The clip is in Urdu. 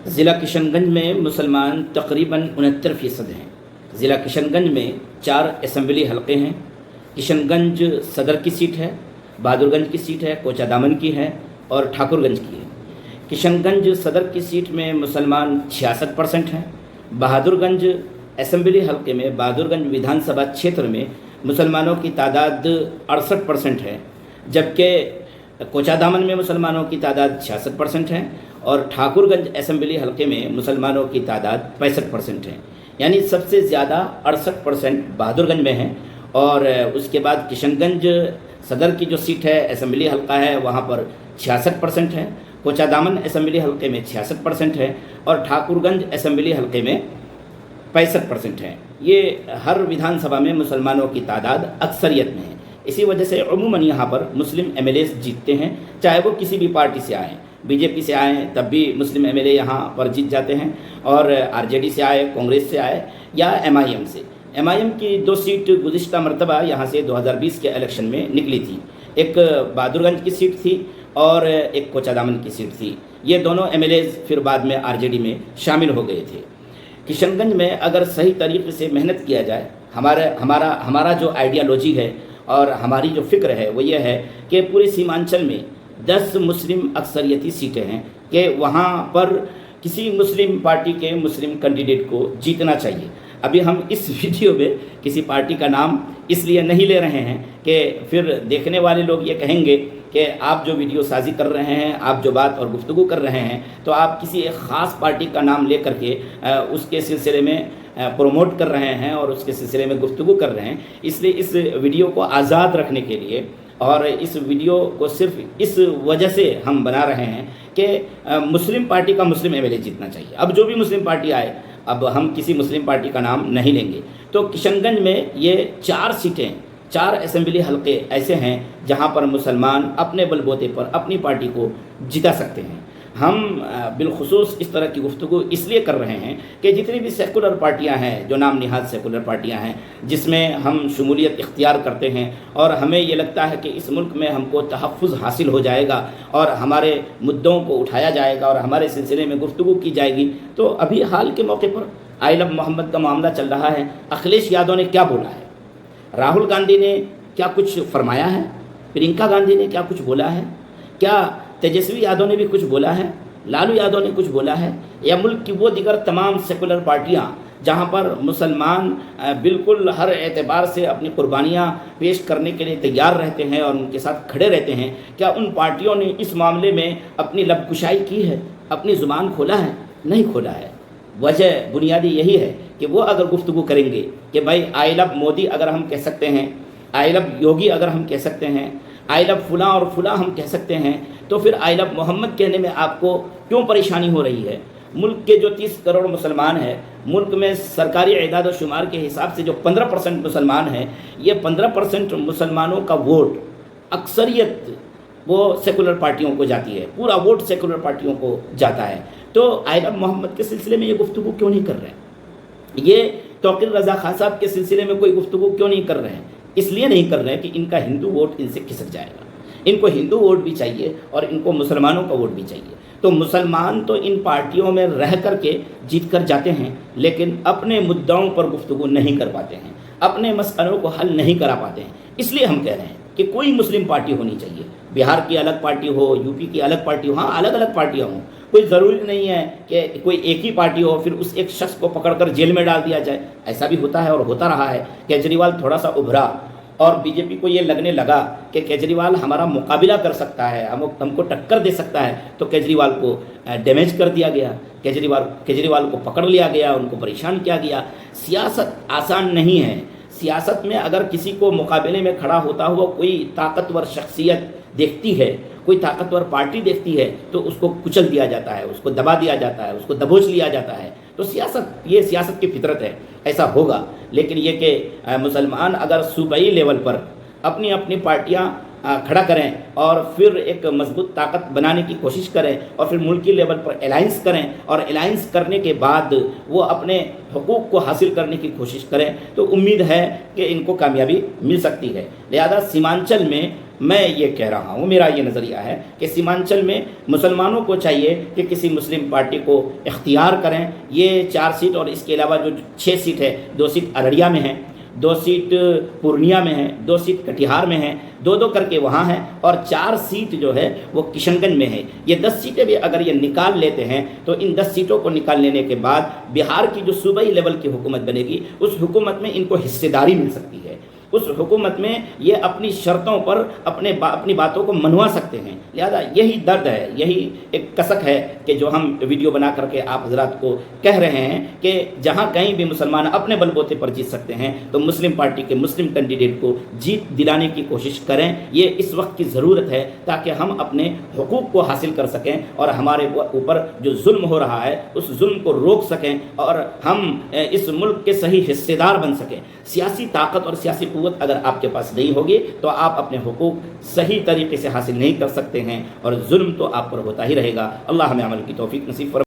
ضلع کشن گنج میں مسلمان تقریباً 69% ہیں۔ ضلع کشن گنج میں 4 اسمبلی حلقے ہیں۔ کشن گنج صدر کی سیٹ ہے، بہادر گنج کی سیٹ ہے، کوچہ دامن کی ہے اور ٹھاکر گنج کی ہے۔ کشن گنج صدر کی سیٹ میں مسلمان 66% ہیں۔ بہادر گنج اسمبلی حلقے میں بہادر گنج ودھان سبھا چھیتر میں مسلمانوں کی تعداد 68% ہے، جبکہ کوچہ دامن میں مسلمانوں کی تعداد 66% ہے اور ٹھاکر گنج اسمبلی حلقے میں مسلمانوں کی تعداد 65% ہے۔ یعنی سب سے زیادہ 68% بہادر گنج میں ہیں، اور اس کے بعد کشن گنج صدر کی جو سیٹ ہے اسمبلی حلقہ ہے وہاں پر 66% ہے، کوچہ دامن اسمبلی حلقے میں 66% ہے اور ٹھاکر گنج اسمبلی حلقے میں 65% ہے۔ یہ ہر ودھان سبھا میں مسلمانوں کی تعداد اکثریت میں ہے۔ اسی وجہ سے عموماً یہاں پر مسلم ایم ایل ایز جیتتے ہیں، چاہے وہ کسی بھی پارٹی سے آئیں، بی جے پی سے آئیں تب بھی مسلم ایم ایل اے یہاں پر جیت جاتے ہیں، اور آر جے ڈی سے آئے، کانگریس سے آئے یا ایم آئی ایم سے۔ ایم آئی ایم کی 2 سیٹ گزشتہ مرتبہ یہاں سے 2020 کے الیکشن میں نکلی تھی، ایک بہادر گنج کی سیٹ تھی اور ایک کوچہ دامن کی سیٹ تھی۔ یہ دونوں ایم ایل ایز پھر بعد میں آر جے ڈی میں شامل ہو گئے تھے۔ کشن گنج میں اگر صحیح طریقے سے محنت کیا جائے، ہمارا جو آئیڈیالوجی ہے اور ہماری جو فکر ہے وہ یہ ہے کہ پورے سیمانچل میں 10 مسلم اکثریتی سیٹیں ہیں کہ وہاں پر کسی مسلم پارٹی کے مسلم کینڈیڈیٹ کو جیتنا چاہیے۔ ابھی ہم اس ویڈیو میں کسی پارٹی کا نام اس لیے نہیں لے رہے ہیں کہ پھر دیکھنے والے لوگ یہ کہیں گے کہ آپ جو ویڈیو سازی کر رہے ہیں، آپ جو بات اور گفتگو کر رہے ہیں، تو آپ کسی ایک خاص پارٹی کا نام لے کر کے اس کے سلسلے میں پروموٹ کر رہے ہیں اور اس کے سلسلے میں گفتگو کر رہے ہیں۔ اس لیے اس ویڈیو کو آزاد رکھنے کے لیے اور اس ویڈیو کو صرف اس وجہ سے ہم بنا رہے ہیں کہ مسلم پارٹی کا مسلم ایم ایل اے جیتنا چاہیے۔ اب جو بھی مسلم پارٹی آئے، اب ہم کسی مسلم پارٹی کا نام نہیں لیں گے۔ تو کشن گنج میں یہ 4 سیٹیں، 4 اسمبلی حلقے ایسے ہیں جہاں پر مسلمان اپنے بل بوتے پر اپنی پارٹی کو جتا سکتے ہیں۔ ہم بالخصوص اس طرح کی گفتگو اس لیے کر رہے ہیں کہ جتنی بھی سیکولر پارٹیاں ہیں، جو نام نہاد سیکولر پارٹیاں ہیں، جس میں ہم شمولیت اختیار کرتے ہیں اور ہمیں یہ لگتا ہے کہ اس ملک میں ہم کو تحفظ حاصل ہو جائے گا اور ہمارے مدعوں کو اٹھایا جائے گا اور ہمارے سلسلے میں گفتگو کی جائے گی، تو ابھی حال کے موقع پر آئی لو محمد کا معاملہ چل رہا ہے۔ اکھلیش یادو نے کیا بولا ہے؟ راہل گاندھی نے کیا کچھ فرمایا ہے؟ پرینکا گاندھی نے کیا کچھ بولا ہے؟ کیا تیجسوی یادو نے بھی کچھ بولا ہے؟ لالو یادو نے کچھ بولا ہے؟ یا ملک کی وہ دیگر تمام سیکولر پارٹیاں جہاں پر مسلمان بالکل ہر اعتبار سے اپنی قربانیاں پیش کرنے کے لیے تیار رہتے ہیں اور ان کے ساتھ کھڑے رہتے ہیں، کیا ان پارٹیوں نے اس معاملے میں اپنی لب کشائی کی ہے، اپنی زبان کھولا ہے؟ نہیں کھولا ہے۔ وجہ بنیادی یہی ہے کہ وہ اگر گفتگو کریں گے کہ بھائی آئی لو مودی اگر ہم کہہ سکتے ہیں، آئی لو یوگی اگر ہم کہہ سکتے ہیں، آئی لو فلاں اور فلاں ہم کہہ سکتے ہیں، تو پھر آئی لو محمد کہنے میں آپ کو کیوں پریشانی ہو رہی ہے؟ ملک کے جو 30 کروڑ مسلمان ہیں، ملک میں سرکاری اعداد و شمار کے حساب سے جو 15% مسلمان ہیں، یہ 15% مسلمانوں کا ووٹ اکثریت وہ سیکولر پارٹیوں کو جاتی ہے، پورا ووٹ سیکولر پارٹیوں کو جاتا ہے۔ تو آئی لو محمد کے سلسلے میں یہ گفتگو کیوں نہیں کر رہے؟ یہ توقیر رضا خان صاحب کے سلسلے میں کوئی گفتگو کیوں نہیں کر رہے ہیں؟ اس لیے نہیں کر رہے کہ ان کا ہندو ووٹ ان سے کھسک جائے گا۔ ان کو ہندو ووٹ بھی چاہیے اور ان کو مسلمانوں کا ووٹ بھی چاہیے۔ تو مسلمان تو ان پارٹیوں میں رہ کر کے جیت کر جاتے ہیں، لیکن اپنے مدعوں پر گفتگو نہیں کر پاتے ہیں، اپنے مسئلوں کو حل نہیں کرا پاتے ہیں۔ اس لیے ہم کہہ رہے ہیں کہ کوئی مسلم پارٹی ہونی چاہیے، بہار کی الگ پارٹی ہو، یو پی کی الگ پارٹی ہو، ہاں الگ الگ پارٹیاں ہوں، کوئی ضروری نہیں ہے کہ کوئی ایک ہی پارٹی ہو پھر اس ایک شخص کو پکڑ کر جیل میں ڈال دیا جائے۔ ایسا بھی ہوتا ہے اور ہوتا رہا ہے۔ کیجریوال تھوڑا سا ابھرا اور بی جے پی کو یہ لگنے لگا کہ کیجریوال ہمارا مقابلہ کر سکتا ہے، ہم کو ٹکر دے سکتا ہے، تو کیجریوال کو ڈیمیج کر دیا گیا، کیجریوال کو پکڑ لیا گیا، ان کو پریشان کیا گیا۔ سیاست آسان نہیں ہے۔ سیاست میں اگر کسی کو مقابلے میں کھڑا ہوتا ہوا کوئی طاقتور شخصیت دیکھتی ہے، کوئی طاقتور پارٹی دیکھتی ہے، تو اس کو کچل دیا جاتا ہے، اس کو دبا دیا جاتا ہے، اس کو دبوچ لیا جاتا ہے۔ تو یہ سیاست کی فطرت ہے، ایسا ہوگا۔ لیکن یہ کہ مسلمان اگر صوبائی لیول پر اپنی اپنی پارٹیاں کھڑا کریں اور پھر ایک مضبوط طاقت بنانے کی کوشش کریں اور پھر ملکی لیول پر الائنس کریں اور الائنس کرنے کے بعد وہ اپنے حقوق کو حاصل کرنے کی کوشش کریں، تو امید ہے کہ ان کو کامیابی مل سکتی ہے۔ لہذا سیمانچل میں میں یہ کہہ رہا ہوں، میرا یہ نظریہ ہے کہ سیمانچل میں مسلمانوں کو چاہیے کہ کسی مسلم پارٹی کو اختیار کریں۔ یہ 4 سیٹ اور اس کے علاوہ جو 6 سیٹ ہے، 2 سیٹ ارڑیا میں ہیں، 2 سیٹ پورنیا میں ہیں، 2 سیٹ کٹیہار میں ہیں، 2 کر کے وہاں ہیں، اور 4 سیٹ جو ہے وہ کشن گنج میں ہے۔ یہ 10 سیٹیں بھی اگر یہ نکال لیتے ہیں تو ان 10 سیٹوں کو نکال لینے کے بعد بہار کی جو صوبائی لیول کی حکومت بنے گی، اس حکومت میں ان کو حصے داری مل سکتی ہے۔ اس حکومت میں یہ اپنی شرطوں پر اپنی باتوں کو منوا سکتے ہیں۔ لہذا یہی درد ہے، یہی ایک کسک ہے کہ جو ہم ویڈیو بنا کر کے آپ حضرات کو کہہ رہے ہیں کہ جہاں کہیں بھی مسلمان اپنے بل بوتے پر جیت سکتے ہیں تو مسلم پارٹی کے مسلم کینڈیڈیٹ کو جیت دلانے کی کوشش کریں۔ یہ اس وقت کی ضرورت ہے تاکہ ہم اپنے حقوق کو حاصل کر سکیں اور ہمارے اوپر جو ظلم ہو رہا ہے اس ظلم کو روک سکیں اور ہم اس ملک کے صحیح حصے دار بن سکیں۔ سیاسی طاقت اور سیاسی قوت اگر آپ کے پاس نہیں ہوگی تو آپ اپنے حقوق صحیح طریقے سے حاصل نہیں کر سکتے ہیں اور ظلم تو آپ پر ہوتا ہی رہے گا۔ اللہ ہمیں عمل کی توفیق نصیب فرمائے۔